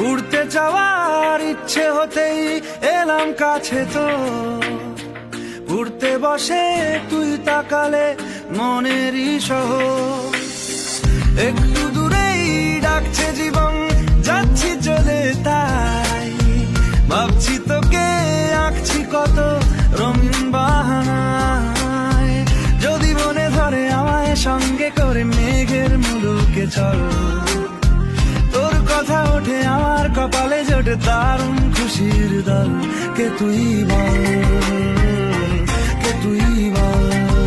উড়তে যাওয়ার ইচ্ছে হতেই এলাম কাছে তো, উড়তে বসে তুই তাকালে মনেরই শহর। একটু দূরেই ডাকছে জীবন, যাচ্ছি চলে তাই ভাবছি তোকে আঁকছি কত রঙিন বাহানায়। যদি মনে ধরে আমায় সঙ্গে করে মেঘের মুলুকে চল, তোর কথা ওঠে আমার কপালে জোটে দারুণ খুশির দল। কে তুই বল, কে তুই বল।